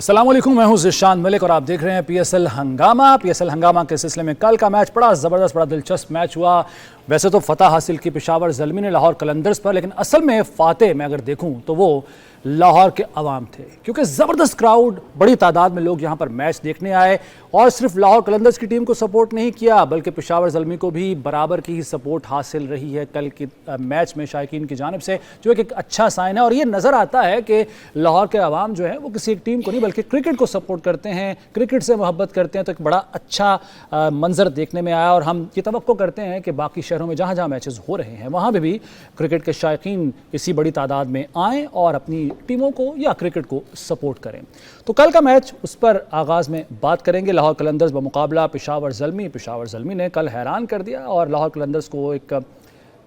अस्सलाम वालेकुम, मैं हूं ज़िशान मलिक और आप देख रहे हैं पीएसएल हंगामा। पीएसएल हंगामा के सिलसिले में कल का मैच बड़ा ज़बरदस्त, बड़ा दिलचस्प मैच हुआ। वैसे तो फतह हासिल की पेशावर ज़ल्मी ने लाहौर कलंदर्स पर, लेकिन असल में फातेह मैं अगर देखूं तो वो लाहौर के अवाम थे, क्योंकि ज़बरदस्त क्राउड, बड़ी तादाद में लोग यहाँ पर मैच देखने आए और सिर्फ लाहौर कलंदर्स की टीम को सपोर्ट नहीं किया बल्कि पेशावर ज़ल्मी को भी बराबर की ही सपोर्ट हासिल रही है कल की मैच में शायकीन की जानिब से, जो एक अच्छा साइन है। और ये नज़र आता है कि लाहौर के अवाम जो है वो किसी एक टीम को नहीं बल्कि क्रिकेट को सपोर्ट करते हैं, क्रिकेट से मोहब्बत करते हैं। तो एक बड़ा अच्छा मंजर देखने में आया और हम ये तवक्को करते हैं कि बाकी शहरों में जहाँ जहाँ मैचेस हो रहे हैं वहाँ भी क्रिकेट के शायकीन इसी बड़ी तादाद में आएँ और अपनी टीमों को या क्रिकेट को सपोर्ट करें। तो कल का मैच, उस पर आगाज़ में बात करेंगे। लाहौर कलंदर्स बमुकाबला पेशावर ज़ल्मी ने कल हैरान कर दिया और लाहौर कलंदर्स को एक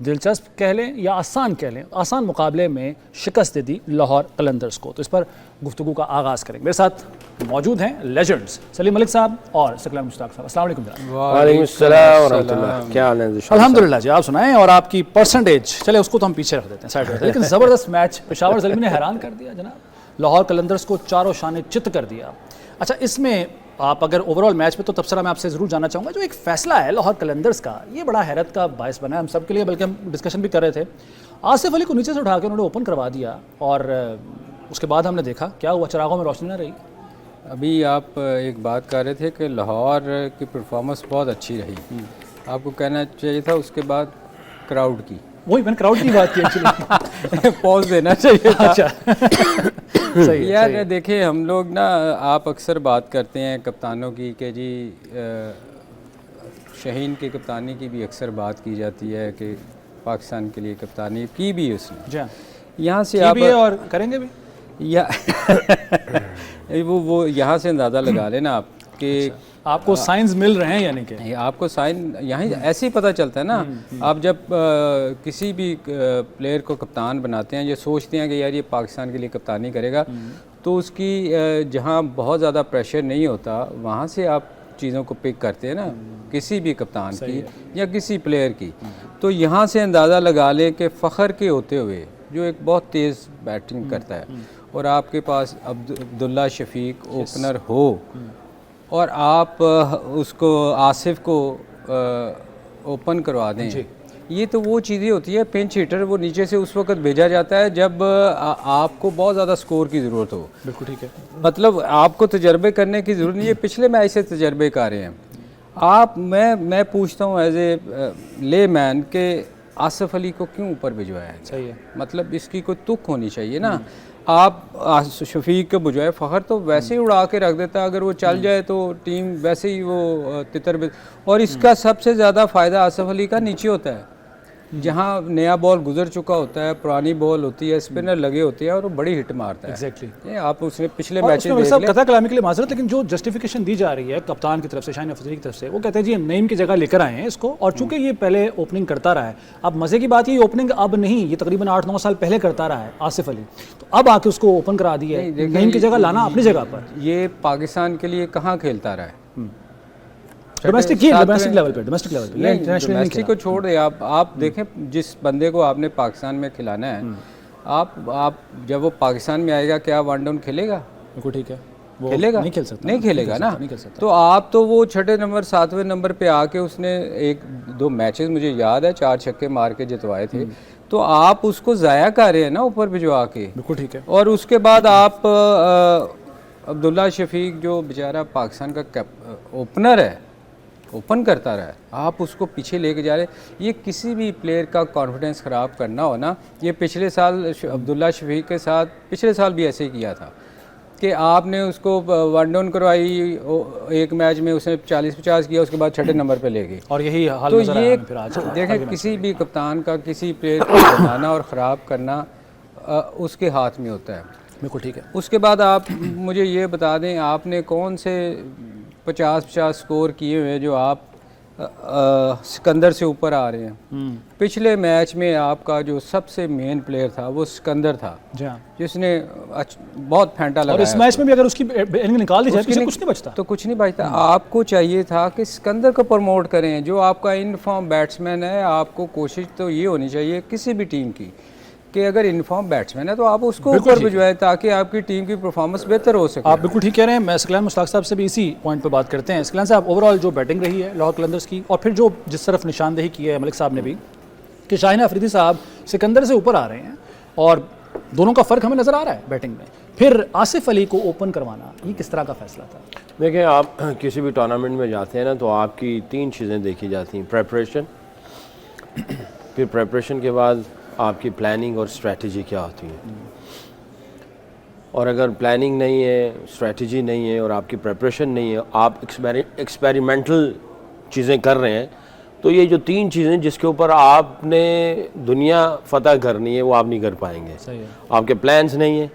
दिलचस्प कह लें या आसान कह लें, आसान मुकाबले में शिकस्त दे दी लाहौर कलंदर्स को। तो इस पर गुफ्तगू का आगाज़ करेंगे। मेरे साथ मौजूद हैं लेजेंड्स सलीम मलिक साहब और सकलान मुश्ताक साहब। अस्सलाम वालेकुम जनाब। वालेकुम अस्सलाम व रहमतुल्लाह। क्या हाल है? अल्हम्दुलिल्लाह जी, आप सुनाएं। और आपकी परसेंटेज, चले उसको तो हम पीछे रख देते हैं, साइड रखते हैं। लेकिन ज़बरदस्त मैच, पेशावर ज़ल्मी ने हैरान कर दिया जनाब, लाहौर कलंदर्स को चारों शाने चित कर दिया। अच्छा, इसमें आप अगर ओवरऑल मैच पे, तो तबसरा मैं आपसे ज़रूर जानना चाहूँगा, जो एक फ़ैसला है लाहौर कलंदर्स का, ये बड़ा हैरत का बायस बना है हम सब के लिए। बल्कि हम डिस्कशन भी कर रहे थे, आसिफ अली को नीचे से उठा के उन्होंने ओपन करवा दिया और उसके बाद हमने देखा क्या हुआ, चरागों में रोशनी न रही। अभी आप एक बात कर रहे थे कि लाहौर की परफॉर्मेंस बहुत अच्छी रही, आपको कहना चाहिए था उसके बाद क्राउड की। वही मैंने क्राउड की बात की एक्चुअली। पॉज देना चाहिए था। अच्छा। सही यार है। देखिए, हम लोग ना, आप अक्सर बात करते हैं कप्तानों की कि जी शहीन की कप्तानी की भी अक्सर बात की जाती है कि पाकिस्तान के लिए कप्तानी की भी उसने। जी, यहाँ से आप आप और करेंगे भी या वो यहाँ से अंदाज़ा लगा लेना आप कि आपको साइंस मिल रहे हैं, यानी कि आपको साइन यहाँ ऐसे ही पता चलता है ना। आप जब किसी भी प्लेयर को कप्तान बनाते हैं, ये सोचते हैं कि यार ये पाकिस्तान के लिए कप्तानी करेगा, तो उसकी जहाँ बहुत ज़्यादा प्रेशर नहीं होता वहाँ से आप चीज़ों को पिक करते हैं ना, किसी भी कप्तान की या किसी प्लेयर की। तो यहाँ से अंदाज़ा लगा लें कि फ़ख्र के होते हुए जो एक बहुत तेज़ बैटिंग करता है और आपके पास अब्दुल्ला शफीक ओपनर हो और आप उसको आसिफ को ओपन करवा दें, ये तो वो चीज़ें होती है। पिंच हिटर वो नीचे से उस वक्त भेजा जाता है जब आपको बहुत ज़्यादा स्कोर की ज़रूरत हो। बिल्कुल ठीक है। मतलब आपको तजर्बे करने की ज़रूरत नहीं है, पिछले मैच से तजर्बे कर रहे हैं आप। मैं पूछता हूँ एज ए ले मैन के आसिफ अली को क्यों ऊपर भिजवाया है? सही है। मतलब इसकी कोई तुक होनी चाहिए ना। आप शफीक के बजाय फ़ख्र तो वैसे ही उड़ा के रख देता, अगर वो चल जाए तो टीम वैसे ही वो तितर। और इसका सबसे ज़्यादा फ़ायदा आसिफ अली का नीचे होता है, जहाँ नया बॉल गुजर चुका होता है, पुरानी बॉल होती है, स्पिनर लगे होते हैं और वो बड़ी हिट मारता है। एग्जैक्टली। आप उसने पिछले मैच में कथा कलामी के लिए माजरत, लेकिन जो जस्टिफिकेशन दी जा रही है कप्तान की तरफ से, शाहीन अफरीदी की तरफ से, वो कहते हैं जी नईम की जगह लेकर आए हैं इसको, और चूंकि ये पहले ओपनिंग करता रहा है। अब मजे की बात, ये ओपनिंग अब नहीं, ये तकरीबन 8-9 साल पहले करता रहा है आसिफ अली, तो अब आके उसको ओपन करा दिया है। नईम की जगह लाना अपनी जगह पर। ये पाकिस्तान के लिए कहाँ खेलता रहा है? डोमेस्टिक लेवल पे डोमेस्टिक को छोड़ दे। आप देखें, जिस बंदे को आपने पाकिस्तान में खिलाना है, आप जब वो पाकिस्तान में आएगा क्या वन डाउन खेलेगा? बिल्कुल ठीक है, वो खेलेगा? नहीं खेल सकता, नहीं खेलेगा ना। नहीं खेल सकता। तो आप तो वो 6 नंबर 7वें नंबर पे आके उसने 1-2 मैचेस मुझे याद है 4 छक्के मार के जितवाए थे, तो आप उसको ज़ाया कर रहे हैं ना ऊपर भिजवा के। बिल्कुल ठीक है। और उसके बाद आप अब्दुल्ला शफीक जो बेचारा पाकिस्तान का ओपनर है, ओपन करता रहा है, आप उसको पीछे लेके जा रहे। ये किसी भी प्लेयर का कॉन्फिडेंस ख़राब करना हो ना, ये पिछले साल अब्दुल्ला शफीक के साथ पिछले साल भी ऐसे ही किया था कि आपने उसको वन डाउन करवाई, एक मैच में उसने 40-50 किया, उसके बाद 6 नंबर पे ले गई। और यही हाल तो नजर ये आया फिर आज देखें, किसी भी कप्तान का किसी प्लेयर को बनाना और ख़राब करना उसके हाथ में होता है। बिल्कुल ठीक है। उसके बाद आप मुझे ये बता दें, आपने कौन से 50-50 स्कोर किए हुए जो आप सिकंदर से ऊपर आ रहे हैं? पिछले मैच में आपका जो सबसे मेन प्लेयर था वो सिकंदर था, जिसने बहुत फेंटा लगाया। और इस मैच में भी अगर उसकी इनिंग निकाल दी जाए तो कुछ नहीं बचता, तो कुछ नहीं बचता। आपको चाहिए था कि सिकंदर को प्रमोट करें, जो आपका इन फॉर्म बैट्समैन है। आपको कोशिश तो ये होनी चाहिए किसी भी टीम की कि अगर इनफॉर्म बैट्समैन है तो आप उसको ऊपर भिजवाएं ताकि आपकी टीम की परफॉर्मेंस बेहतर हो सके। आप बिल्कुल ठीक कह रहे हैं। मैं इस्कलान मुश्ताक साहब से भी इसी पॉइंट पर बात करते हैं। इस्कलान साहब, ओवरऑल जो बैटिंग रही है लाहौर कलंदर्स की, और फिर जो जिस तरफ निशानदेही की है मलिक साहब ने भी कि शाहीन अफरीदी साहब सिकंदर से ऊपर आ रहे हैं और दोनों का फ़र्क हमें नज़र आ रहा है बैटिंग में, फिर आसिफ अली को ओपन करवाना, ये किस तरह का फैसला था? देखिए, आप किसी भी टूर्नामेंट में जाते हैं ना तो आपकी 3 चीज़ें देखी जाती हैं। प्रेपरेशन, फिर प्रेपरेशन के बाद आपकी प्लानिंग और स्ट्रेटजी क्या होती है। और अगर प्लानिंग नहीं है, स्ट्रेटजी नहीं है और आपकी प्रेपरेशन नहीं है, आप एक्सपेरिमेंटल चीज़ें कर रहे हैं, तो ये जो 3 चीज़ें जिसके ऊपर आपने दुनिया फतह करनी है वो आप नहीं कर पाएंगे। सही है। आपके प्लान्स नहीं है,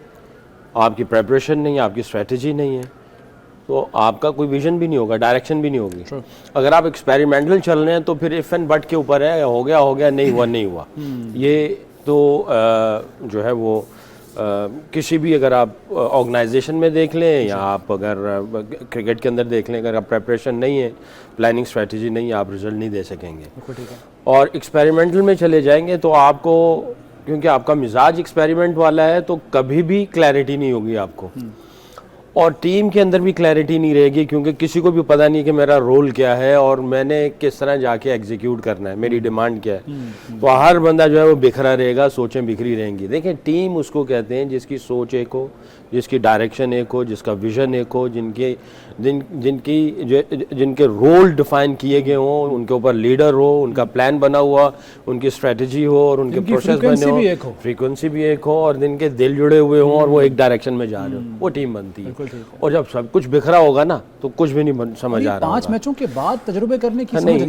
आपकी प्रेपरेशन नहीं है, आपकी स्ट्रेटजी नहीं है, तो आपका कोई विजन भी नहीं होगा, डायरेक्शन भी नहीं होगी। अगर आप एक्सपेरिमेंटल चल रहे हैं तो फिर इफ़ एंड बट के ऊपर है, हो गया नहीं हुआ नहीं हुआ। ये तो जो है वो किसी भी, अगर आप ऑर्गेनाइजेशन में देख लें या आप अगर क्रिकेट के अंदर देख लें, अगर आप प्रेपरेशन नहीं है, प्लानिंग स्ट्रेटजी नहीं है, आप रिजल्ट नहीं दे सकेंगे। और एक्सपेरिमेंटल में चले जाएंगे तो आपको, क्योंकि आपका मिजाज एक्सपेरिमेंट वाला है, तो कभी भी क्लैरिटी नहीं होगी आपको, और टीम के अंदर भी क्लैरिटी नहीं रहेगी, क्योंकि किसी को भी पता नहीं कि मेरा रोल क्या है और मैंने किस तरह जाके एग्जीक्यूट करना है, मेरी डिमांड क्या है। तो हर बंदा जो है वो बिखरा रहेगा, सोचें बिखरी रहेंगी। देखिए, टीम उसको कहते हैं जिसकी सोच एक हो, जिसकी डायरेक्शन एक हो, जिसका विजन एक हो, जिनके रोल डिफाइन किए गए हों, उनके ऊपर लीडर हो, उनका प्लान बना हुआ, उनकी स्ट्रेटजी हो और उनके प्रोसेस बने हो, फ्रीक्वेंसी भी एक हो और जिनके दिल जुड़े हुए हों और वो एक डायरेक्शन में जा रहे हो, वो टीम बनती है। और जब सब कुछ बिखरा होगा ना तो कुछ भी नहीं समझ आ रहा। 5 मैचों के बाद तजुर्बे करने की नहीं,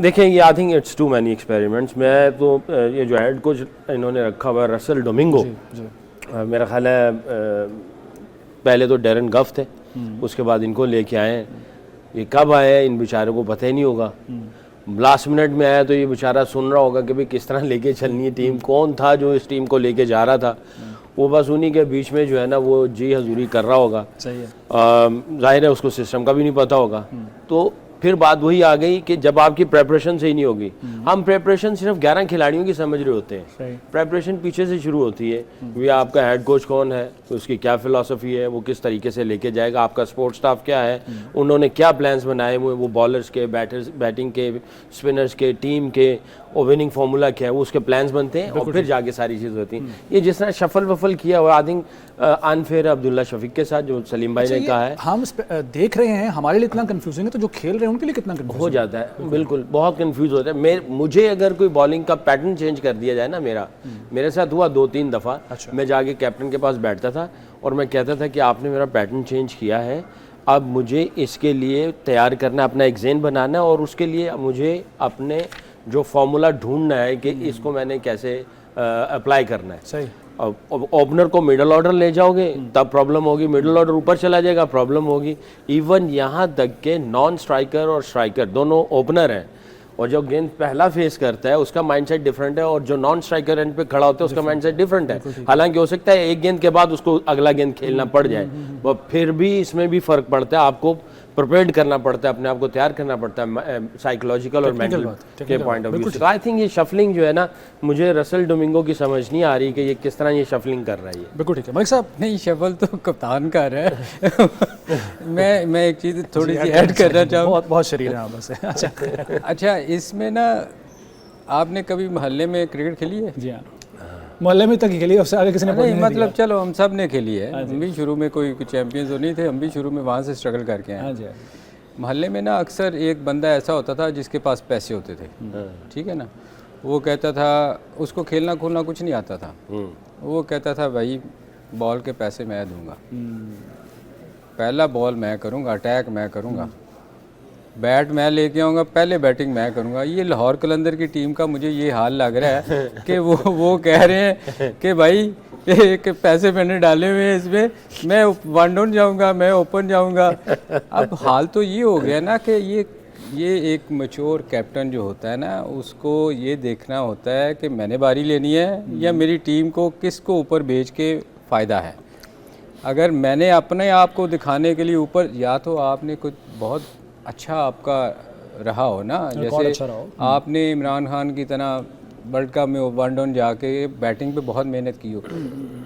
देखें, ये I think it's too many experiments. मैं तो ये जो हेड कोच इन्होंने रखा हुआ है रसल डोमिंगो, मेरा ख्याल है पहले तो डेरन गफ थे, उसके बाद इनको लेके आए। ये कब आए इन बेचारों को पता ही नहीं होगा। लास्ट मिनट में आया तो ये बेचारा सुन रहा होगा कि भाई किस तरह लेके चलनी है टीम, कौन था जो इस टीम को लेके जा रहा था, वो बस उन्हीं के बीच में जो है ना वो जी हजूरी कर रहा होगा। सही है। जाहिर है उसको सिस्टम का भी नहीं पता होगा। तो फिर बात वही आ गई कि जब आपकी प्रेपरेशन से ही नहीं होगी, हम प्रेपरेशन सिर्फ 11 खिलाड़ियों की समझ रहे होते हैं, प्रेपरेशन पीछे से शुरू होती है। ये आपका हेड कोच कौन है, उसकी क्या फिलॉसफी है, वो किस तरीके से लेके जाएगा, आपका सपोर्ट स्टाफ क्या है, उन्होंने क्या प्लान्स बनाए हुए, वो बॉलर्स के, बैटिंग के, स्पिनर्स के, टीम के, और विनिंग फार्मूला क्या है, वो उसके प्लान्स बनते हैं और फिर जाके सारी चीज़ होती हैं। ये जिस तरह शफल वफल किया हुआ, I think unfair Abdullah Shafique के साथ जो सलीम भाई ने कहा है, हम देख रहे हैं, हमारे लिए इतना कंफ्यूजिंग है, तो जो खेल रहे हैं उनके लिए कितना कंफ्यूज हो जाता है। बिल्कुल, बहुत कंफ्यूज होता है। मुझे अगर कोई बॉलिंग का पैटर्न चेंज कर दिया जाए ना, मेरे साथ हुआ 2-3 दफ़ा। मैं जाके कैप्टन के पास बैठता था और मैं कहता था कि आपने मेरा पैटर्न चेंज किया है, अब मुझे इसके लिए तैयार करना, अपना एक ज़हन बनाना है और उसके लिए मुझे अपने जो फॉर्मूला ढूंढना है कि इसको मैंने कैसे अप्लाई करना है। सही। ओपनर को मिडल ऑर्डर ले जाओगे तब प्रॉब्लम होगी, मिडल ऑर्डर ऊपर चला जाएगा प्रॉब्लम होगी। इवन यहाँ तक के नॉन स्ट्राइकर और स्ट्राइकर दोनों ओपनर हैं, और जो गेंद पहला फेस करता है उसका माइंडसेट डिफरेंट है और जो नॉन स्ट्राइकर एंड पे खड़ा होता है उसका माइंडसेट डिफरेंट है। हालांकि हो सकता है एक गेंद के बाद उसको अगला गेंद खेलना पड़ जाए, वो फिर भी इसमें भी फर्क पड़ता है। आपको प्रिपेयर्ड करना पड़ता है, अपने आप को तैयार करना पड़ता है साइकोलॉजिकल और मेंटल के पॉइंट ऑफ व्यू से। आई थिंक ये शफलिंग जो है ना, मुझे रसल डोमिंगो की समझ नहीं आ रही कि ये किस तरह ये शफलिंग कर रहा है। ये बिल्कुल ठीक है मलिक साहब। नहीं, शफल तो कप्तान कर रहा है। मैं एक चीज़ थोड़ी सी ऐड करना चाहूँ। बहुत शरीर है बस। अच्छा, इसमें ना आपने कभी मोहल्ले में क्रिकेट खेली है? जी हाँ, मोहल्ले में तक खेली, उससे आगे किसी ने नहीं, मतलब चलो हम सब ने खेली है। हम भी शुरू में कोई चैंपियंस तो नहीं थे, हम भी शुरू में वहाँ से स्ट्रगल करके आए। मोहल्ले में ना अक्सर एक बंदा ऐसा होता था जिसके पास पैसे होते थे, ठीक है ना, वो कहता था, उसको खेलना खोलना कुछ नहीं आता था, वो कहता था भाई बॉल के पैसे मैं दूंगा, पहला बॉल मैं करूँगा, अटैक मैं करूँगा, बैट मैं लेके आऊँगा, पहले बैटिंग मैं करूँगा। ये लाहौर कलंदर की टीम का मुझे ये हाल लग रहा है कि वो कह रहे हैं कि भाई कि पैसे मैंने डाले हुए हैं इसमें, मैं वन डाउन जाऊँगा, मैं ओपन जाऊँगा। अब हाल तो ये हो गया ना कि ये एक मैच्योर कैप्टन जो होता है ना, उसको ये देखना होता है कि मैंने बारी लेनी है या मेरी टीम को किसको ऊपर भेज के फ़ायदा है। अगर मैंने अपने आप को दिखाने के लिए ऊपर, या तो आपने कुछ बहुत अच्छा आपका रहा हो ना, जैसे अच्छा आपने इमरान खान की तरह वर्ल्ड कप में वन डाउन जाके बैटिंग पे बहुत मेहनत की हो।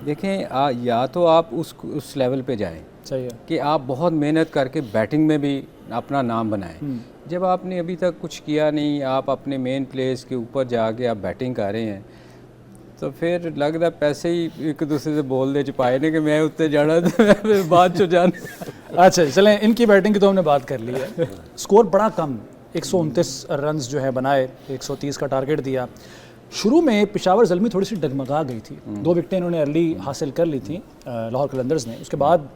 देखें या तो आप उस लेवल पे जाएं सही है। कि आप बहुत मेहनत करके बैटिंग में भी अपना नाम बनाएं। जब आपने अभी तक कुछ किया नहीं, आप अपने मेन प्लेस के ऊपर जाके आप बैटिंग कर रहे हैं, तो फिर लगता पैसे ही एक दूसरे से बोल दे छुपाए ने कि मैं उत्ते जाना तो बाद चो जाना। अच्छा चलें, इनकी बैटिंग की तो हमने बात कर ली है। स्कोर बड़ा कम, 129 रन्स जो है बनाए, 130 का टारगेट दिया। शुरू में पेशावर ज़ल्मी थोड़ी सी डगमगा गई थी, 2 विकेटें इन्होंने अर्ली हासिल कर ली थी लाहौर कलंदर्स ने। उसके बाद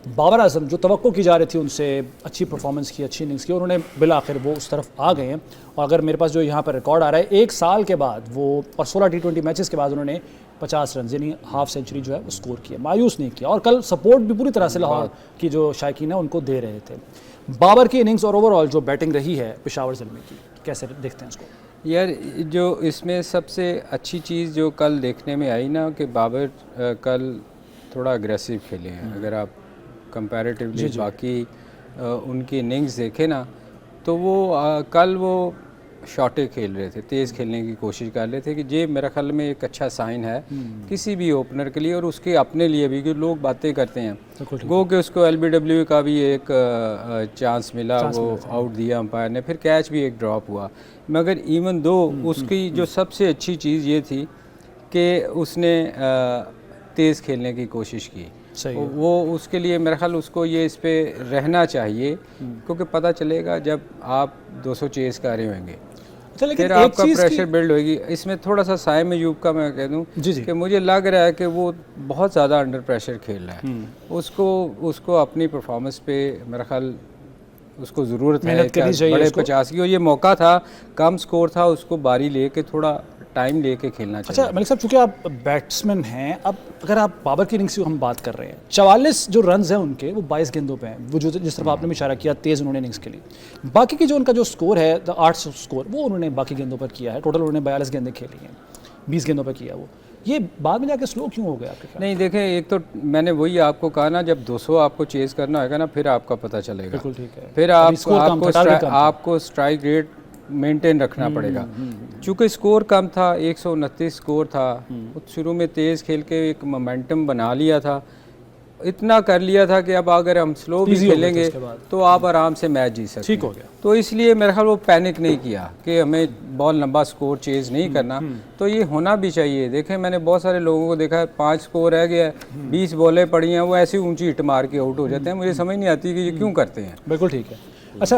बाबर आजम जो तवक्को की जा रही थी उनसे, अच्छी परफॉर्मेंस की, अच्छी इनिंग्स की, उन्होंने बिल आखिर वो उस तरफ आ गए हैं। और अगर मेरे पास जो यहाँ पर रिकॉर्ड आ रहा है, 1 साल के बाद वो और 16 T20 मैचेस के बाद उन्होंने 50 रन यानी हाफ सेंचुरी जो है वो स्कोर किया, मायूस नहीं किया। और कल सपोर्ट भी पूरी तरह से लाहौर की जो शायकीन है उनको दे रहे थे। बाबर की इनिंग्स और ओवरऑल जो बैटिंग रही है पेशावर ज़ल्मी की, कैसे देखते हैं उसको? यार जो इसमें सबसे अच्छी चीज़ जो कल देखने में आई ना, कि बाबर कल थोड़ा अग्रेसिव खेले हैं। अगर आप कंपैरेटिवली बाकी उनकी इनिंग्स देखें ना, तो वो कल वो शॉटें खेल रहे थे, तेज़ खेलने की कोशिश कर रहे थे, कि ये मेरा ख्याल में एक अच्छा साइन है किसी भी ओपनर के लिए और उसके अपने लिए भी, क्योंकि लोग बातें करते हैं गो कि उसको LBW का भी एक चांस मिला, वो आउट दिया अंपायर ने, फिर कैच भी एक ड्रॉप हुआ। मगर इवन दो उसकी जो सबसे अच्छी चीज़ ये थी कि उसने तेज़ खेलने की कोशिश की। वो उसके लिए मेरा ख्याल उसको ये इस पे रहना चाहिए, क्योंकि पता चलेगा जब आप 200 चेस कर रहे होंगे फिर आपका प्रेशर बिल्ड होगी। इसमें थोड़ा सा साइम अयूब का मैं कह दूं कि मुझे लग रहा है कि वो बहुत ज़्यादा अंडर प्रेशर खेल रहा है। उसको अपनी परफॉर्मेंस पे मेरा ख्याल उसको ज़रूरत है बड़े 50 की, और ये मौका था, कम स्कोर था, उसको बारी लेके थोड़ा टाइम लेके खेलना चाहिए। अच्छा मलिक साहब, चूंकि आप बैट्समैन हैं, अब अगर आप बाबर की इनिंग्स की हम बात कर रहे हैं, 44 जो रन्स हैं उनके, वो 22 गेंदों पे हैं, वो जो जिस तरफ आपने भी इशारा किया, तेज़ उन्होंने इनिंग्स के लिए। बाकी की जो उनका जो स्कोर है, 8 स्कोर, वो उन्होंने बाकी गेंदों पर किया है। टोटल उन्होंने 42 गेंदें खेली हैं, 20 गेंदों पर किया। वो ये बाद में जाके स्लो क्यों हो गया आपके ख्याल? नहीं देखें, एक तो मैंने वही आपको कहा ना, जब 200 आपको चेज करना होगा ना, फिर आपका पता चलेगा। बिल्कुल ठीक है। फिर आपको स्ट्राइक रेट मेंटेन रखना पड़ेगा। चूँकि स्कोर कम था, 129 स्कोर था, शुरू में तेज़ खेल के एक मोमेंटम बना लिया था, इतना कर लिया था कि अब अगर हम स्लो भी खेलेंगे तो आप आराम से मैच जीत सकते, ठीक हो गया। तो इसलिए मेरे ख्याल वो पैनिक नहीं किया कि हमें बहुत लंबा स्कोर चेज नहीं करना। तो ये होना भी चाहिए। देखें मैंने बहुत सारे लोगों को देखा है, 5 स्कोर रह गया, 20 बॉलें पड़ी हैं, वो ऐसी ऊंची हिट मार के आउट हो जाते हैं। मुझे समझ नहीं आती कि ये क्यों करते हैं। बिल्कुल ठीक है। अच्छा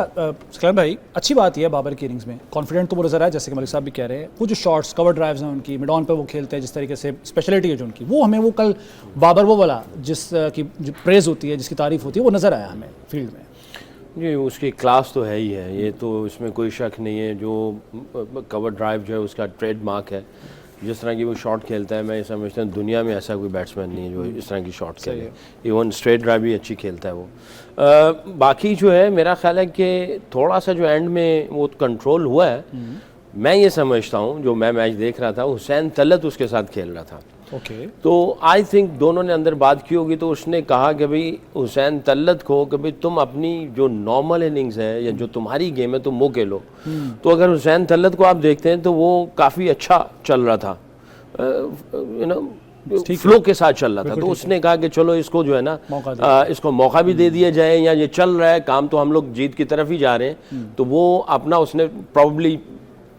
सलाम भाई, अच्छी बात यह है बाबर की इनिंग्स में कॉन्फिडेंट तो वो नज़र आया, जैसे कि मलिक साहब भी कह रहे हैं। वो जो शॉट्स, कवर ड्राइव्स हैं उनकी, मिड ऑन पे वो खेलते हैं, जिस तरीके से स्पेशलिटी है जो उनकी, वो हमें वो कल बाबर वो वाला जिस की जो प्रेज़ होती है, जिसकी तारीफ़ होती है, वो नज़र आया हमें फील्ड में। जी उसकी क्लास तो है ही है, ये तो इसमें कोई शक नहीं है। जो कवर ड्राइव जो है उसका ट्रेडमार्क है, जिस तरह की वो शॉट खेलता है, मैं समझता हूँ दुनिया में ऐसा कोई बैट्समैन नहीं है जो इस तरह की शॉट खेले। इवन स्ट्रेट ड्राइव भी अच्छी खेलता है वो। बाकी जो है मेरा ख्याल है कि थोड़ा सा जो एंड में वो कंट्रोल हुआ है, मैं ये समझता हूँ, जो मैं मैच देख रहा था, हुसैन तलत उसके साथ खेल रहा था। तो आई थिंक दोनों ने अंदर बात की होगी, तो उसने कहा कि भाई हुसैन तल्लत को कि भाई तुम अपनी जो नॉर्मल इनिंग्स है या जो तुम्हारी गेम है तुम वो खेलो। तो अगर हुसैन तल्लत को आप देखते हैं तो वो काफ़ी अच्छा चल रहा था, यू नो फ्लो के साथ चल रहा था। तो उसने कहा कि चलो इसको जो है ना इसको मौका भी दे दिया जाए, या ये चल रहा है काम तो हम लोग जीत की तरफ ही जा रहे हैं। तो वो अपना उसने प्रॉब्ली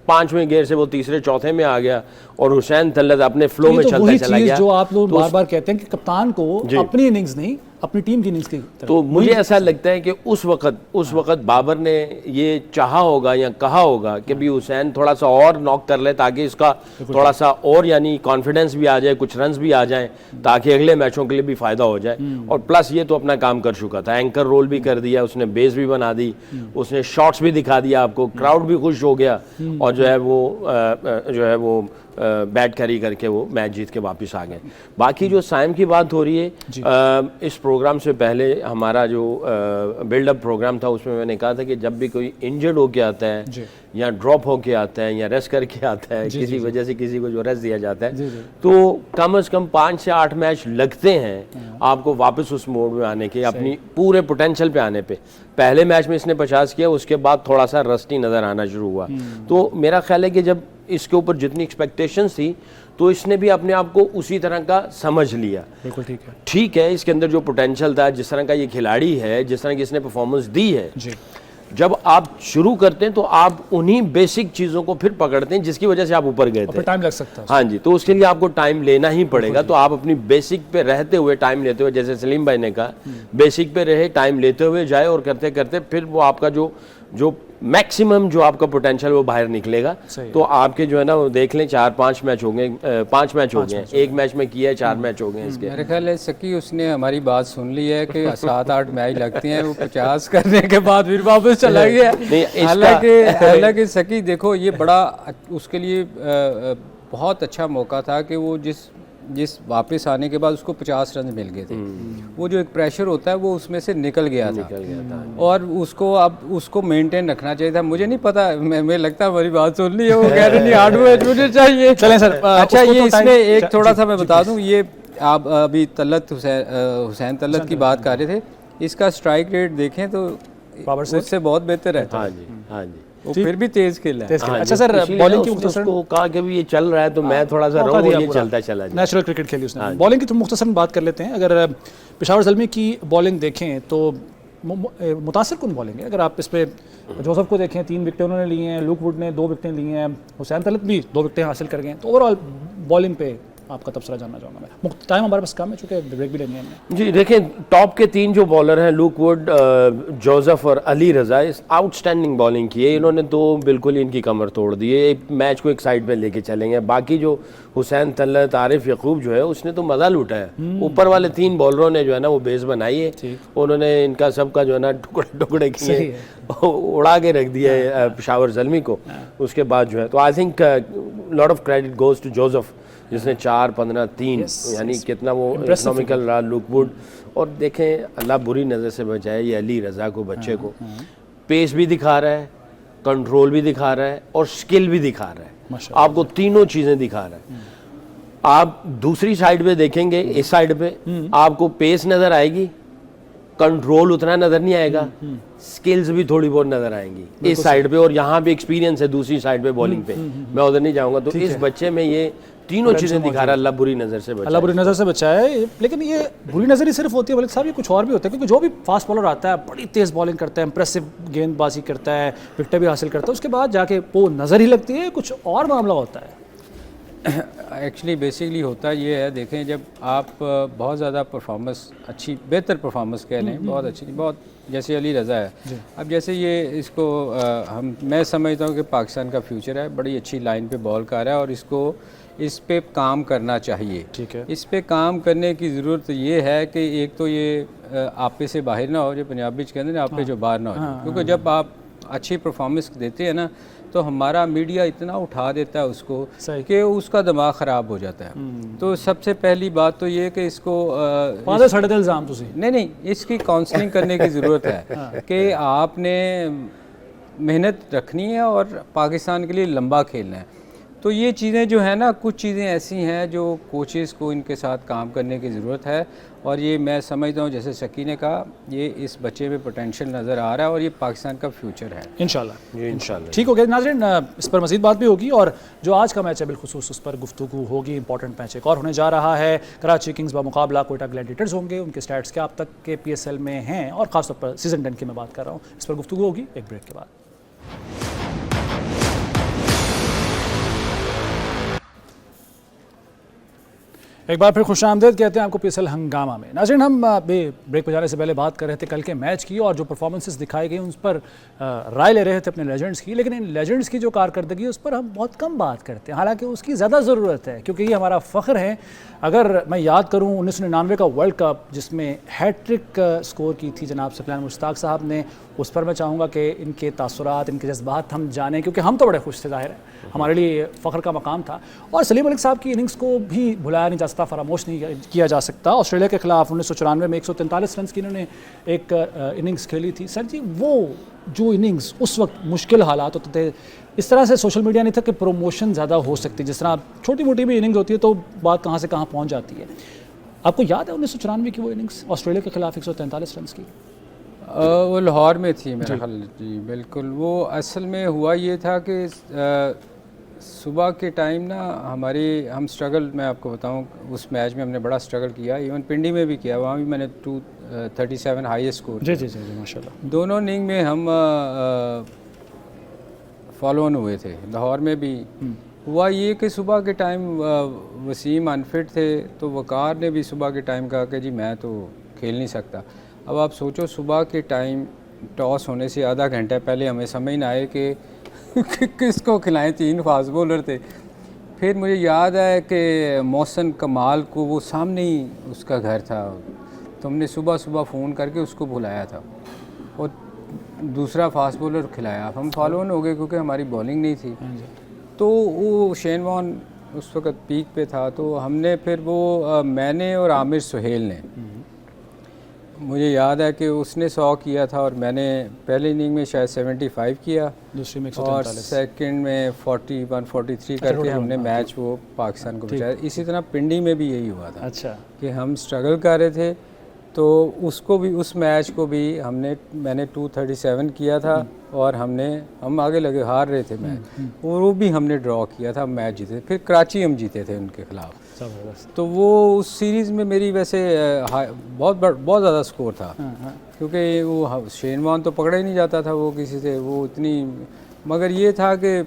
5वें गेयर से वो तीसरे चौथे में आ गया और हुसैन तल्लत अपने फ्लो में चलता चला गया। जो आप लोग बार बार कहते हैं कि कप्तान को अपनी इनिंग्स नहीं अपनी टीम की इनिंग्स की तरफ, तो मुझे ऐसा लगता है कि उस वक्त बाबर ने ये चाहा होगा या कहा होगा कि भी हुसैन थोड़ा सा और नॉक कर ले, ताकि इसका थोड़ा सा और यानी कॉन्फिडेंस भी आ जाए, कुछ रन्स भी आ जाएं, ताकि अगले मैचों के लिए भी फायदा हो जाए। और प्लस ये तो अपना काम कर चुका था, एंकर रोल भी कर दिया उसने, बेस भी बना दी, उसने शॉट्स भी दिखा दिया आपको, क्राउड भी खुश हो गया, और जो है वो बैट कैरी करके वो मैच जीत के वापस आ गए। बाकी जो साइम की बात हो रही है, इस प्रोग्राम से पहले हमारा जो बिल्डअप प्रोग्राम था उसमें मैंने कहा था कि जब भी कोई इंजर्ड होके आता है या ड्रॉप होके आता है या रेस्ट करके आता है, किसी वजह से किसी को जो रेस्ट दिया जाता है, तो कम से कम 5 से 8 मैच लगते हैं आपको वापस उस मोड में आने के, अपनी पूरे पोटेंशियल पे आने पे। पहले मैच में इसने 50 किया, उसके बाद थोड़ा सा रस्टी नज़र आना शुरू हुआ। तो मेरा ख्याल है कि जब इसके ऊपर जितनी एक्सपेक्टेशंस थी तो इसने भी अपने आप को उसी तरह का समझ लिया। बिल्कुल ठीक है, इसके अंदर जो पोटेंशियल था, जिस तरह का ये खिलाड़ी है, जिस तरह की इसने परफॉर्मेंस दी है जी। जब आप शुरू करते हैं तो आप उन्हीं बेसिक चीज़ों को फिर पकड़ते हैं जिसकी वजह से आप ऊपर गए थे। टाइम लग सकता है। हाँ जी, तो उसके लिए आपको टाइम लेना ही पड़ेगा। तो आप अपनी बेसिक पे रहते हुए, टाइम लेते हुए, जैसे सलीम भाई ने कहा, बेसिक पे रहे, टाइम लेते हुए जाए और करते करते फिर वो आपका जो मैक्सिमम जो आपका पोटेंशियल वो बाहर निकलेगा। तो आपके जो है ना वो देख लें 4-5 मैच हो गए, 5 मैच हो गए, एक मैच में किया है, 4 मैच हो गए इसके। मेरे ख्याल है सकी उसने हमारी बात सुन ली है कि 7-8 मैच लगते हैं, वो 50 करने के बाद फिर वापस चला गया। हालांकि सकी देखो ये बड़ा उसके लिए बहुत अच्छा मौका था कि वो जिस वापस आने के बाद उसको 50 रन मिल गए थे। वो जो एक प्रेशर होता है वो उसमें से निकल गया था और उसको अब उसको मेंटेन रखना चाहिए था। मुझे नहीं पता, मैं लगता है हमारी बात सुन ली है, वो कह रहे नहीं 8 मैच मुझे चाहिए। चलें सर। अच्छा ये इसमें एक थोड़ा सा मैं बता दूं, ये आप अभी तलत हुसैन तलत की बात कर रहे थे, इसका स्ट्राइक रेट देखें तो उससे बहुत बेहतर है। हाँ जी, हाँ जी, वो फिर भी तेज खेला है। अच्छा सर, बॉलिंग की उसको कहा कि ये चल रहा है तो मैं थोड़ा सा रहूं, ये चलता चला जाए। नेचुरल क्रिकेट खेली उसने। बॉलिंग की तो मुख्तसरन बात कर लेते हैं। अगर पेशावर ज़ल्मी की बॉलिंग देखें तो मुतासिर कौन बॉलिंग है? अगर आप इस पे जोसेफ को देखें, 3 विकेटें उन्होंने लिए हैं, लुक वुड ने 2 विकेटें ली हैं, हुसैन तलत भी 2 विकेटें हासिल कर गए हैं। तो ओवरऑल बॉलिंग पे आपका तबसरा जानना चाहूँगा मैं। टाइम हमारे पास कम है चूँकि ब्रेक भी लेनी है हमने। जी देखें, टॉप के 3 जो बॉलर हैं, लुक वुड, जोसेफ और अली रज़ा, इस आउटस्टैंडिंग बॉलिंग की है इन्होंने, तो बिल्कुल ही इनकी कमर तोड़ दी है। एक मैच को एक साइड पे लेके चलेंगे। बाकी जो हुसैन तलत, आरिफ यकूब जो है उसने तो मज़ा लूटा है। ऊपर वाले 3 बॉलरों ने जो है ना वो बेस बनाई है, उन्होंने इनका सबका जो है ना टुकड़े किए, उड़ा के रख दिया है पेशावर ज़ल्मी को। उसके बाद जो है तो I think lot of credit goes to Joseph, जिसने 4-15-3 यानी कितना वो इकोनॉमिकल रहा। लुक वुड, और देखें अल्लाह बुरी नज़र से बचाए ये अली रज़ा को, बच्चे को पेस भी दिखा रहा है, कंट्रोल भी दिखा रहा है और स्किल भी दिखा रहा है। आपको तीनों चीज़ें दिखा रहा है। आप दूसरी साइड पे देखेंगे, इस साइड पे आपको पेस नज़र आएगी, कंट्रोल उतना नज़र नहीं आएगा, स्किल्स भी थोड़ी बहुत नज़र आएंगी इस साइड पे, और यहाँ भी एक्सपीरियंस है दूसरी साइड पे बॉलिंग पे। मैं उधर नहीं जाऊँगा। तो इस बच्चे में ये तीनों चीज़ें दिखा रहा है। अल्लाह बुरी नज़र से बचाए, अल्लाह बुरी नज़र से बचाए। लेकिन ये बुरी नज़र ही सिर्फ होती है मलिक साहब, ये कुछ और भी होता है, क्योंकि जो भी फास्ट बॉलर आता है बड़ी तेज़ बॉलिंग करता है, इंप्रेसिव गेंदबाजी करता है, विकेटें भी हासिल करता है, उसके बाद जाके वो नज़र ही लगती है, कुछ और मामला होता है। एक्चुअली बेसिकली होता ये है, देखें जब आप बहुत ज़्यादा परफॉर्मेंस अच्छी, बेहतर परफॉर्मेंस कह लें, बहुत अच्छी, बहुत जैसे अली रज़ा है। अब जैसे ये इसको मैं समझता हूँ कि पाकिस्तान का फ्यूचर है, बड़ी अच्छी लाइन पे बॉल कर रहा है और इसको इस पे काम करना चाहिए। ठीक है, इस पे काम करने की ज़रूरत ये है कि एक तो ये आपे से बाहर ना हो, जो पंजाबी कहते हैं ना, आपे जो बाहर ना हो, क्योंकि जब आप अच्छी परफॉर्मेंस देते हैं ना तो हमारा मीडिया इतना उठा देता है उसको कि उसका दिमाग ख़राब हो जाता है। तो सबसे पहली बात तो ये कि इसको नहीं, इसकी काउंसलिंग करने की ज़रूरत है कि आपने मेहनत रखनी है और पाकिस्तान के लिए लंबा खेलना है। तो ये चीज़ें जो है ना, कुछ चीज़ें ऐसी हैं जो कोचेज़ को इनके साथ काम करने की ज़रूरत है, और ये मैं समझता हूँ जैसे शकी ने कहा, ये इस बच्चे में पोटेंशियल नज़र आ रहा है और ये पाकिस्तान का फ्यूचर है। इंशाल्लाह ठीक हो गया नाज़रीन, इस पर मज़ीद बात भी होगी, और जो आज का मैच है बिलखुसूस उस पर गुफ्तगू होगी। इंपॉर्टेंट मैच एक और होने जा रहा है, कराची किंग्स मुकाबला कोयटा ग्लैडिएटर्स होंगे। उनके स्टैट्स क्या अब तक के PSL में हैं, और ख़ासतौर पर सीज़न 10 की मैं बात कर रहा हूँ, इस पर गुफ्तगू होगी एक ब्रेक के बाद। एक बार फिर खुशामदीद कहते हैं आपको PSL हंगामा में। नाज़रीन, हम ब्रेक पर जाने से पहले बात कर रहे थे कल के मैच की, और जो परफॉर्मेंसेस दिखाई गई उन पर राय ले रहे थे अपने लेजेंड्स की, लेकिन इन लेजेंड्स की जो कारकर्दगी है उस पर हम बहुत कम बात करते हैं, हालांकि उसकी ज़्यादा ज़रूरत है, क्योंकि ये हमारा फ़ख्र है। अगर मैं याद करूं 1999 का वर्ल्ड कप जिसमें हैट्रिक स्कोर की थी जनाब सफियान मुश्ताक साहब ने, उस पर मैं चाहूँगा कि इनके तासुरात, इनके जज्बात हम जानें, क्योंकि हम तो बड़े खुश थे, ज़ाहिर है हमारे लिए फ़ख्र का मकाम था। और सलीम मलिक साहब की इनिंग्स को भी भुलाया नहीं जा सकता, फरामोश नहीं किया जा सकता। ऑस्ट्रेलिया के खिलाफ 1994 में 143 रन की इन्होंने एक इनिंग्स खेली थी। सर जी, वो जो इनिंग्स उस वक्त मुश्किल हालात होते थे, इस तरह से सोशल मीडिया नहीं था कि प्रमोशन ज़्यादा हो सकती, जिस तरह छोटी मोटी भी इनिंग्स होती है तो बात कहाँ से कहाँ पहुँच जाती है। आपको याद है 1994 की वो इनिंग्स ऑस्ट्रेलिया के खिलाफ 143 रन की? वो लाहौर में थी मेरा ख्याल। जी बिल्कुल। वो असल में हुआ ये था कि सुबह के टाइम ना हम स्ट्रगल, मैं आपको बताऊं, उस मैच में हमने बड़ा स्ट्रगल किया, इवन पिंडी में भी किया, वहाँ भी मैंने 237 हाईएस्ट स्कोर। जी जी जी जी माशाल्लाह। दोनों इनिंग में हम फॉलो ऑन हुए थे। लाहौर में भी हुआ ये कि सुबह के टाइम वसीम अनफिट थे, तो वकार ने भी सुबह के टाइम कहा कि जी मैं तो खेल नहीं सकता। अब आप सोचो, सुबह के टाइम टॉस होने से आधा घंटा पहले हमें समझ ना आए कि किसको खिलाएं, 3 फास्ट बॉलर थे। फिर मुझे याद है कि मोहसिन कमाल को, वो सामने ही उसका घर था, तो हमने सुबह सुबह फ़ोन करके उसको बुलाया था और दूसरा फास्ट बॉलर खिलाया। हम फॉलो ऑन हो गए क्योंकि हमारी बॉलिंग नहीं थी। तो वो शेन वॉन उस वक़्त पीक पे था, तो हमने फिर वो मैंने और आमिर सुहेल ने, मुझे याद है कि उसने 100 किया था और मैंने पहले इनिंग में शायद 75 किया, दूसरी में और सेकंड में 41-43 करके हमने मैच वो पाकिस्तान को बचाया। इसी तरह पिंडी में भी यही हुआ था। अच्छा, कि हम स्ट्रगल कर रहे थे, तो उसको भी, उस मैच को भी मैंने 237 किया था और हम आगे लगे, हार रहे थे मैच, और वो भी हमने ड्रॉ किया था, मैच जीते। फिर कराची हम जीते थे उनके खिलाफ। जबरदस्त। तो वो उस सीरीज़ में मेरी वैसे बहुत ज़्यादा स्कोर था, क्योंकि वो शेन वॉन तो पकड़ा ही नहीं जाता था वो किसी से, वो इतनी, मगर ये था कि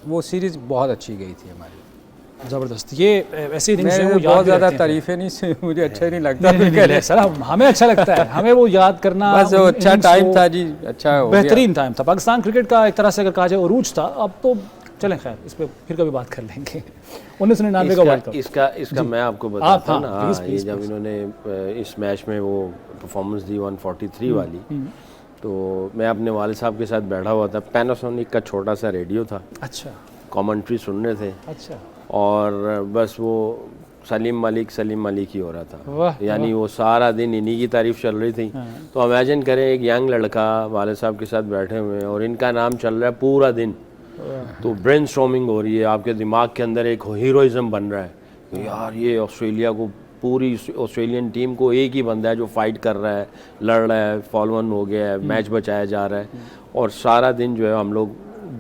वो सीरीज़ बहुत अच्छी गई थी हमारी। ज़बरदस्त। ये ऐसी इनिंग्स हैं, वो मैं याद बहुत ज़्यादा रखते हैं। तारीफ़ें नहीं से मुझे अच्छा ही नहीं लगता। नहीं, सर हमें अच्छा लगता है, हमें वो याद करना। बस वो अच्छा टाइम था जी, अच्छा हो गया। बेहतरीन टाइम था पाकिस्तान क्रिकेट का, एक तरह से अगर कहा जाए उरूज था। अब तो चलें, खैर इस पर फिर कभी बात कर लेंगे। 1999 का वर्ल्ड कप, इसका मैं आपको बताता हूँ ना। प्लीज़, ये प्लीज़, जब इन्होंने इस मैच में वो परफॉर्मेंस दी 143 वाली, तो मैं अपने वाले साहब के साथ बैठा हुआ था। पैनासोनिक का छोटा सा रेडियो था, अच्छा कमेंट्री सुन रहे थे, अच्छा, और बस वो सलीम मलिक ही हो रहा था। वाह, यानी वो सारा दिन इन्हीं की तारीफ चल रही थी। तो इमेजिन करें, एक यंग लड़का वाले साहब के साथ बैठे हुए हैं और इनका नाम चल रहा है पूरा दिन। तो ब्रेनस्टॉर्मिंग हो रही है, आपके दिमाग के अंदर एक हीरोइज्म बन रहा है कि यार ये ऑस्ट्रेलिया को, पूरी ऑस्ट्रेलियन टीम को एक ही बंदा है जो फाइट कर रहा है, लड़ रहा है, फॉलो ऑन हो गया है, मैच बचाया जा रहा है। और सारा दिन जो है हम लोग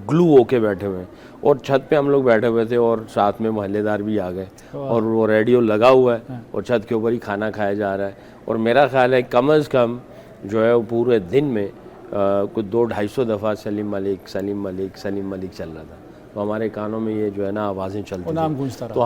ग्लू होके बैठे हुए हैं, और छत पे हम लोग बैठे हुए थे और साथ में मोहल्लेदार भी आ गए, और वो रेडियो लगा हुआ है और छत के ऊपर ही खाना खाया जा रहा है। और मेरा ख्याल है कम अज़ कम जो है वो पूरे दिन में कुछ 200-250 दफ़ा सलीम मलिक चल रहा था। तो हमारे कानों में ये जो है ना आवाज़ें चलती नाम गूंजता रहा। तो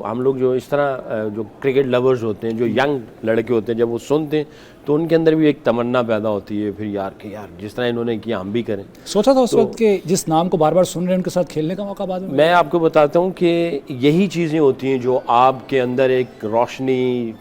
हम लोग जो इस तरह जो क्रिकेट लवर्स होते हैं, जो यंग लड़के होते हैं, जब वो सुनते हैं तो उनके अंदर भी एक तमन्ना पैदा होती है फिर यार कि यार जिस तरह इन्होंने किया हम भी करें। सोचा था उस वक्त कि जिस नाम को बार बार सुन रहे हैं उनके साथ खेलने का मौका बाद में? मैं आपको बताता हूँ कि यही चीज़ें होती हैं जो आपके अंदर एक रोशनी,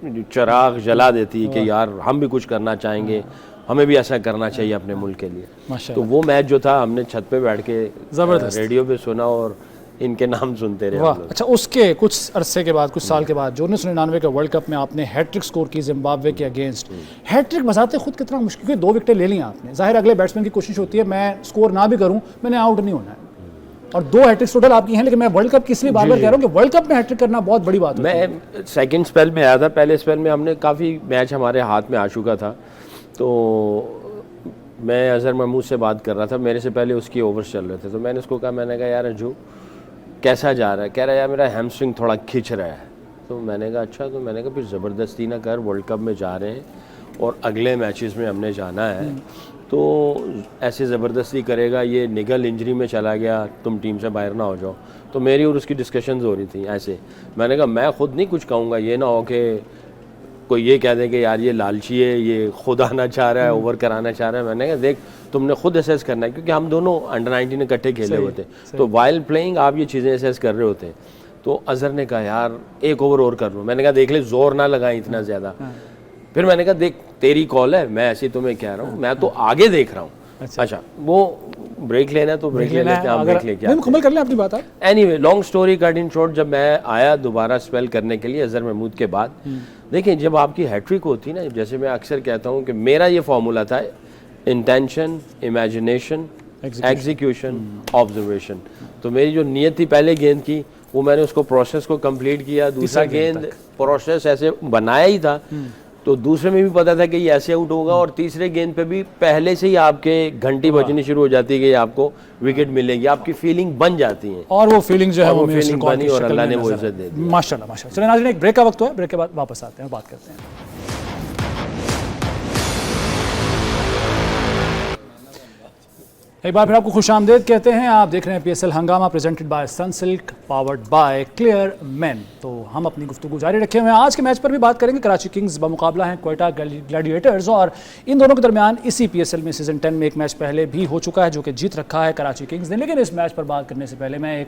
चिराग जला देती है कि यार हम भी कुछ करना चाहेंगे, हमें भी ऐसा करना चाहिए अपने मुल्क के लिए। तो वो मैच जो था हमने छत पे बैठ के ज़बरदस्त रेडियो पे सुना और इनके नाम सुनते रहे। अच्छा, उसके कुछ अरसे के बाद, कुछ साल के बाद, जो 1999 के वर्ल्ड कप में आपने हैट्रिक स्कोर की जिम्बाब्वे के अगेंस्ट। हैट्रिक बजाते खुद कितना मुश्किल, क्योंकि 2 विकेटें ले ली आपने। जाहिर अगले बैट्समैन की कोशिश होती है मैं स्कोर ना भी करूं, मैंने आउट नहीं होना है, और 2 हैट्रिक्स टोटल आपकी हैं। लेकिन मैं वर्ल्ड कप की इसलिए बार बार कह रहा हूँ कि वर्ल्ड कप में हैट्रिक करना बहुत बड़ी बात है। मैं सेकंड स्पेल में आया था, पहले स्पेल में हमने काफ़ी मैच हमारे हाथ में आ चुका था। तो मैं अजहर महमूद से बात कर रहा था, मेरे से पहले उसकी ओवर्स चल रहे थे। तो मैंने उसको कहा, मैंने कहा यार अंजू कैसा जा रहा है? कह रहा है यार मेरा हैमस्ट्रिंग थोड़ा खिंच रहा है। तो मैंने कहा अच्छा। तो मैंने कहा फिर ज़बरदस्ती ना कर, वर्ल्ड कप में जा रहे हैं और अगले मैचेस में हमने जाना है, तो ऐसे ज़बरदस्ती करेगा, ये निगल इंजरी में चला गया, तुम टीम से बाहर ना हो जाओ। तो मेरी और उसकी डिस्कशंस हो रही थी ऐसे। मैंने कहा मैं खुद नहीं कुछ कहूँगा, ये ना हो कि कोई ये कह दे कि यार ये लालची है, ये खुद आना चाह रहा है, ओवर कराना चाह रहा है। मैंने कहा देख तुमने खुद असेस करना है, क्योंकि हम दोनों अंडर 19 इकट्ठे खेले हुए थे, तो वाइल प्लेइंग आप ये चीज़ें असेस कर रहे होते हैं। तो अजहर ने कहा यार 1 ओवर और कर लो। मैंने कहा देख ले, जोर ना लगाएं इतना ज़्यादा। फिर मैंने कहा देख तेरी कॉल है, मैं ऐसे तुम्हें कह रहा हूँ, मैं तो आगे देख रहा हूँ। अच्छा वो ब्रेक लेना है तो ब्रेक ले लेते हैं, आप ब्रेक लेके मुकम्मल कर लें अपनी बात। Anyway long story cut in short, जब मैं आया दोबारा स्पेल करने के लिए अजहर महमूद के बाद, देखिए जब आपकी हैट्रिक होती है ना, जैसे मैं अक्सर कहता हूँ कि मेरा ये फॉर्मूला था, इंटेंशन, इमेजिनेशन, एग्जीक्यूशन, ऑब्जर्वेशन। तो मेरी जो नीयत थी पहले गेंद की, वो मैंने उसको प्रोसेस को कंप्लीट किया। दूसरा गेंद प्रोसेस ऐसे बनाया ही था तो दूसरे में भी पता था कि ये ऐसे आउट होगा, और तीसरे गेंद पे भी पहले से ही आपके घंटी बजनी शुरू हो जाती है कि आपको विकेट मिलेगी, आपकी फीलिंग बन जाती है। और वो फीलिंग जो है और वो मिर्च फीलिंग रिकॉर्ड बनी की और शक्ल अल्लाह में ने वो नजर इज्जत दे दी। माशाल्लाह माशाल्लाह। चलिए नाज़रीन, एक ब्रेक का वक्त हुआ है, ब्रेक के बाद वापस आते हैं, बात करते हैं। एक बार फिर आपको खुशामदीद कहते हैं। आप देख रहे हैं PSL हंगामा presented by Sunsilk, powered by clear man. तो हम अपनी गुफ्तगू जारी रखे हुए हैं। आज के मैच पर भी बात करेंगे। कराची किंग्स बमुकाबला हैं क्वेटा ग्लैडिएटर्स, और इन दोनों के दरमियान इसी PSL में सीजन 10 में एक मैच पहले भी हो चुका है जो कि जीत रखा है कराची किंग्स ने। लेकिन इस मैच पर बात करने से पहले मैं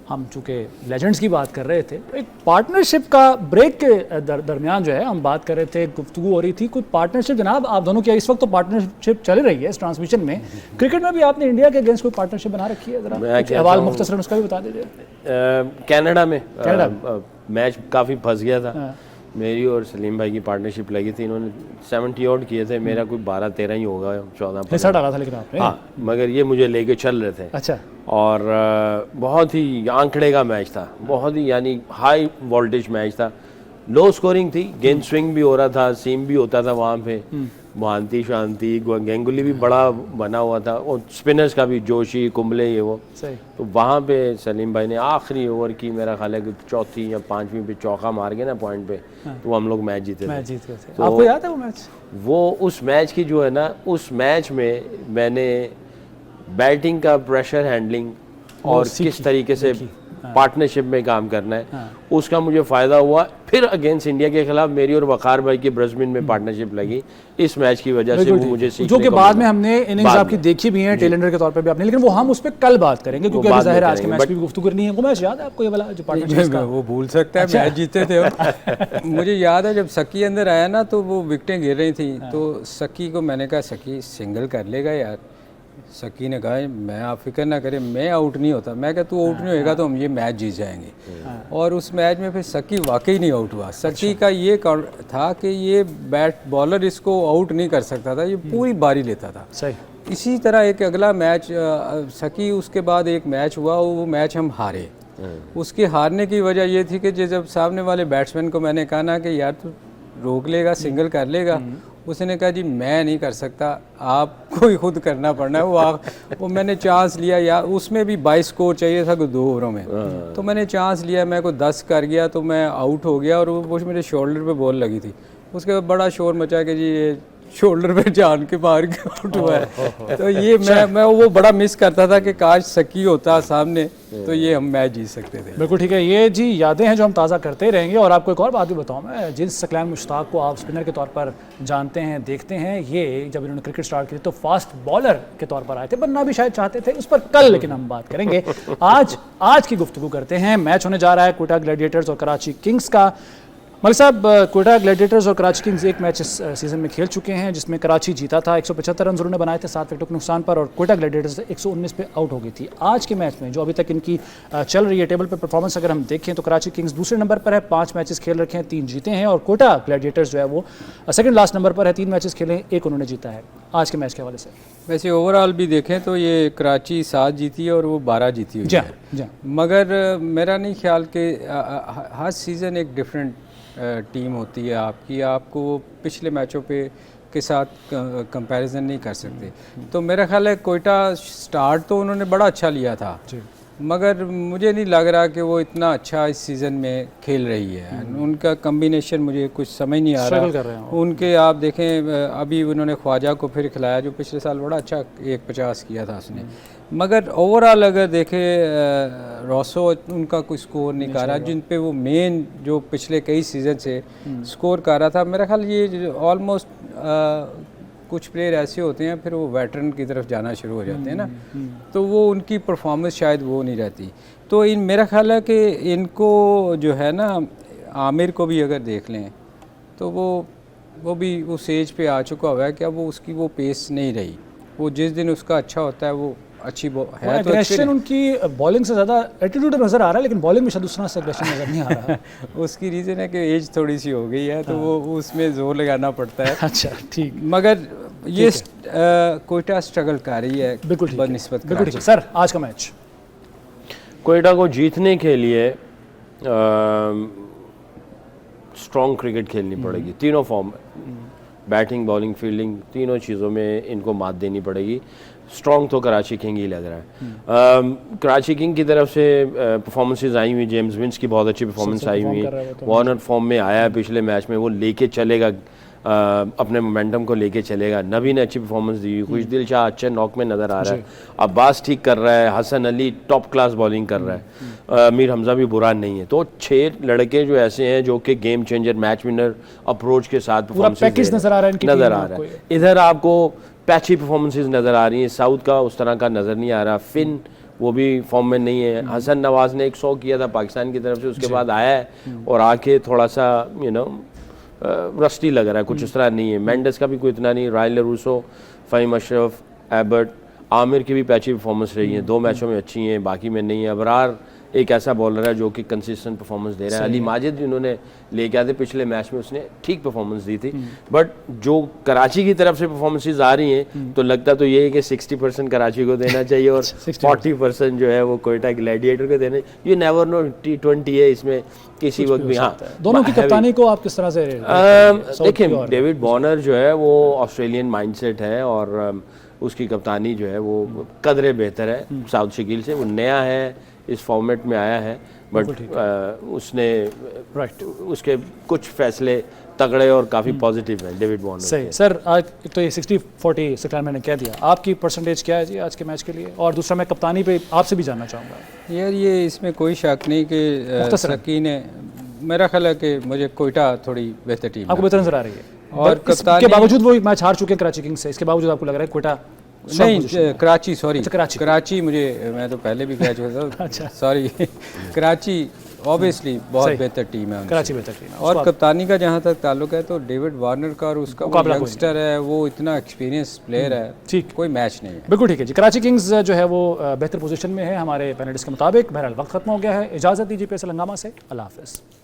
हम चूँकि लेजेंड्स की बात कर रहे थे, तो एक पार्टनरशिप का ब्रेक के दरमियान जो है हम बात कर रहे थे, गुफ्तगू हो रही थी कुछ पार्टनरशिप। जनाब आप दोनों की इस वक्त तो पार्टनरशिप चल रही है इस ट्रांसमिशन में। क्रिकेट में भी आपने इंडिया के अगेंस्ट कोई पार्टनरशिप बना रखी है? जरा सवाल मुख्तसरन उसका भी बता दीजिए। कनाडा में मैच काफ़ी फंस गया था। मेरी और सलीम भाई की पार्टनरशिप लगी थी, इन्होंने 70 आउट किए थे, मेरा कोई 12-13 ही होगा, 14 डाला था लेकिन आपने। हाँ, मगर ये मुझे लेके चल रहे थे। अच्छा। और बहुत ही आंकड़े का मैच था, बहुत ही यानी हाई वोल्टेज मैच था, लो स्कोरिंग थी, गेंद स्विंग भी हो रहा था, सीम भी होता था वहाँ पे, महांती शांति गंगुली भी बड़ा बना हुआ था, और स्पिनर्स का भी जोशी कुंबले ये वो सही। तो वहाँ पे सलीम भाई ने आखिरी ओवर की, मेरा ख्याल है कि चौथी या पांचवीं पे चौका मार गए ना पॉइंट पे, तो हम लोग मैच जीते थे। तो आपको याद है वो मैच? वो उस मैच की जो है ना, उस मैच में मैंने बैटिंग का प्रेशर हैंडलिंग और किस तरीके से पार्टनरशिप में काम करना है, उसका मुझे फ़ायदा हुआ। फिर अगेंस्ट इंडिया के खिलाफ मेरी और वकार भाई की ब्रिस्बेन में पार्टनरशिप लगी, इस मैच की वजह से वो मुझे सीखने जो कि बाद में हमने इनिंग्स आपकी देखी भी है टेलेंडर के तौर पे भी आपने, लेकिन वो हम उस पर कल बात करेंगे क्योंकि अभी जाहिर है आज के मैच की गुफ्तगू करनी है। वो मैच याद है आपको, ये वाला जो पार्टनरशिप का? वो भूल सकता है, मैच जीते थे। मुझे याद है जब सकी अंदर आया ना तो वो विकेटें गिर रही थी, तो सकी को मैंने कहा सकी सिंगल कर लेगा यार। सकी ने कहा मैं आप फिक्र ना करें, मैं आउट नहीं होता। मैं कहा तू आउट नहीं होएगा तो हम ये मैच जीत जाएंगे। और उस मैच में फिर सकी वाकई नहीं आउट हुआ। सकी का ये था कि ये बैट बॉलर इसको आउट नहीं कर सकता था, ये पूरी बारी लेता था। सही। इसी तरह एक अगला मैच सकी, उसके बाद एक मैच हुआ, वो मैच हम हारे। उसके हारने की वजह ये थी कि जब सामने वाले बैट्समैन को मैंने कहा ना कि यार तू रोक लेगा, सिंगल कर लेगा, उसने कहा जी मैं नहीं कर सकता, आपको ही खुद करना पड़ना है। वो मैंने चांस लिया यार, उसमें भी 22 स्कोर चाहिए था 2 ओवरों में, तो मैंने चांस लिया, मैं को 10 कर गया तो मैं आउट हो गया, और वो मेरे शोल्डर पे बॉल लगी थी। उसके बाद बड़ा शोर मचा कि जी ये शोल्डर पे जान के मार के आउट हुआ है। तो ये मैं वो बड़ा मिस करता था कि काश सकी होता सामने तो ये हम मैच जीत सकते थे। बिल्कुल ठीक है, ये जी यादें हैं जो हम ताज़ा करते रहेंगे। और आपको एक और बात भी बताऊं, मैं जिस सकलैन मुश्ताक को आप स्पिनर के तौर पर जानते हैं, देखते हैं, ये जब इन्होंने क्रिकेट स्टार्ट की तो फास्ट बॉलर के तौर पर आए थे, बनना भी शायद चाहते थे, उस पर कल लेकिन हम बात करेंगे। आज की गुफ्तगू करते हैं। मैच होने जा रहा है क्वेटा ग्लैडिएटर्स और कराची किंग्स का। मलिक साहब, क्वेटा ग्लैडिएटर्स और कराची किंग्स एक मैच इस सीज़न में खेल चुके हैं जिसमें कराची जीता था, 175 रन उन्होंने बनाए थे 7 विकेटों के नुकसान पर, और क्वेटा ग्लैडिएटर्स 119 पे आउट हो गई थी। आज के मैच में जो अभी तक इनकी चल रही है टेबल पे परफॉर्मेंस अगर हम देखें तो कराची किंग्स दूसरे नंबर पर है, 5 मैचेस खेल रखे हैं, 3 जीते हैं, और क्वेटा ग्लैडिएटर्स जो है वो सेकंड लास्ट नंबर पर है, 3 मैचेस खेले हैं, 1 उन्होंने जीता है। आज के मैच के हवाले से वैसे ओवरऑल भी देखें तो ये कराची 7 जीती है और वो 12 जीती हुई है, मगर मेरा नहीं ख्याल कि हर सीज़न एक डिफरेंट टीम होती है आपकी, आपको पिछले मैचों पे के साथ कंपैरिजन नहीं कर सकते। तो मेरा ख्याल है क्वेटा स्टार्ट तो उन्होंने बड़ा अच्छा लिया था, मगर मुझे नहीं लग रहा कि वो इतना अच्छा इस सीज़न में खेल रही है। उनका कम्बिनेशन मुझे कुछ समझ नहीं आ रहा। उनके आप देखें अभी उन्होंने ख्वाजा को फिर खिलाया जो पिछले साल बड़ा अच्छा 150 किया था उसने, मगर ओवरऑल अगर देखें रॉसो उनका कोई स्कोर नहीं कर रहा, जिन पे वो मेन जो पिछले कई सीज़न से स्कोर कर रहा था। मेरा ख्याल ये ऑलमोस्ट कुछ प्लेयर ऐसे होते हैं फिर वो वेटरन की तरफ जाना शुरू हो जाते हैं ना, तो वो उनकी परफॉर्मेंस शायद वो नहीं रहती। तो मेरा ख्याल है कि इनको जो है ना, आमिर को भी अगर देख लें तो वो भी उस एज पे आ चुका हुआ है कि अब वो उसकी वो पेस नहीं रही। वो जिस दिन उसका अच्छा होता है वो अच्छी है, तो एग्रेशन उनकी बॉलिंग से ज़्यादा एटीट्यूड नज़र आ रहा है, लेकिन बॉलिंग में शायद दूसरा एग्रेशन नज़र नहीं आ रहा। उसकी रीज़न है कि एज थोड़ी सी हो गई है, तो वो उसमें जोर लगाना पड़ता है। अच्छा ठीक, मगर ये क्वेटा स्ट्रगल कर रही है बनिस्बत। बिल्कुल ठीक। सर आज का मैच क्वेटा को जीतने के लिए स्ट्रॉन्ग क्रिकेट खेलनी पड़ेगी तीनों फॉर्म में, बैटिंग बॉलिंग फील्डिंग तीनों चीज़ों में इनको मात देनी पड़ेगी। स्ट्रॉन्ग तो कराची किंग ही लग रहा है। कराची किंग की तरफ से परफॉर्मेंसेज आई हुई, जेम्स विंस की बहुत अच्छी परफॉर्मेंस आई हुई है, वार्नर फॉर्म में आया है पिछले मैच में, वो लेके चलेगा, अपने मोमेंटम को लेके चलेगा। नबी ने अच्छी परफॉर्मेंस दी, खुशदिल शाह अच्छे नॉक में नज़र आ रहा है, अब्बास ठीक कर रहा है, Hasan Ali top class bowling कर रहा है, मीर हमजा भी बुरा नहीं है। तो 6 लड़के जो ऐसे हैं जो कि game changer match winner approach के साथ पैकेज नजर आ रहा है इनकी नजर टीम आ में रहा है। आपको? इधर आपको पैची परफॉर्मेंसेज नज़र आ रही हैं, साउथ का उस तरह का नज़र नहीं आ रहा, फिन वो भी फॉर्म में नहीं है। हसन नवाज ने 100 किया था पाकिस्तान की तरफ से, उसके बाद आया है और आके थोड़ा सा रस्टी लग रहा है, कुछ इस तरह नहीं है। मेंडेस का भी कोई इतना नहीं, रायल लरूसो, फ़हीम अशरफ, एबर्ट, आमिर की भी पैची परफॉर्मेंस रही है, 2 मैचों में अच्छी हैं, बाकी में नहीं है। अबरार एक ऐसा बॉलर है जो कि कंसिस्टेंट परफॉर्मेंस दे रहा है। अली माजिद इन्होंने लेके आए थे पिछले मैच में, उसने ठीक परफॉर्मेंस दी थी, बट जो कराची की तरफ से परफॉर्मेंसेज आ रही हैं तो लगता तो ये है कि 60% कराची को देना चाहिए और 40% जो है वो कोयटा ग्लैडिएटर को देना। ये नेवर नो, T20 है, इसमें किसी वक्त भी। हाँ, दोनों की कप्तानी को आप किस तरह से देखिए, डेविड वार्नर जो है वो ऑस्ट्रेलियन माइंडसेट है और उसकी कप्तानी जो है वो कदरे बेहतर है साउथ शकील से। वो नया है, इस फॉर्मेट में आया है, बट उसने उसके कुछ फैसले तगड़े और काफ़ी पॉजिटिव हैं डेविड वार्नर। सही सर, आज तो ये 60-40 सिक्टर मैंने कह दिया, आपकी परसेंटेज क्या है जी आज के मैच के लिए? और दूसरा मैं कप्तानी पे आपसे भी जानना चाहूँगा। यार ये इसमें कोई शक नहीं कि सकीन है, मेरा ख्याल है कि मुझे कोयटा थोड़ी बेहतर टीम आपको बेहतर नजर आ रही है, और इसके बावजूद वो मैच हार चुके हैं कराची किंग्स से, इसके बावजूद आपको लग रहा है कोयटा नहीं, कराची, सॉरी कराची मुझे, मैं तो पहले भी कह चुका था, अच्छा सॉरी कराची ऑब्वियसली बहुत बेहतर टीम है, कराची बेहतर टीम है। और कप्तानी का जहाँ तक ताल्लुक है तो डेविड वार्नर का और उसका यंगस्टर है, वो इतना एक्सपीरियंस प्लेयर है, ठीक, कोई मैच नहीं है। बिल्कुल ठीक है जी। कराची किंग्स जो है वो बेहतर पोजीशन में है हमारे पैनलिस्ट के मुताबिक। बहरहाल वक्त खत्म हो गया है, इजाज़त दीजिए PSL हंगामा से, अल्लाह हाफ़िज़।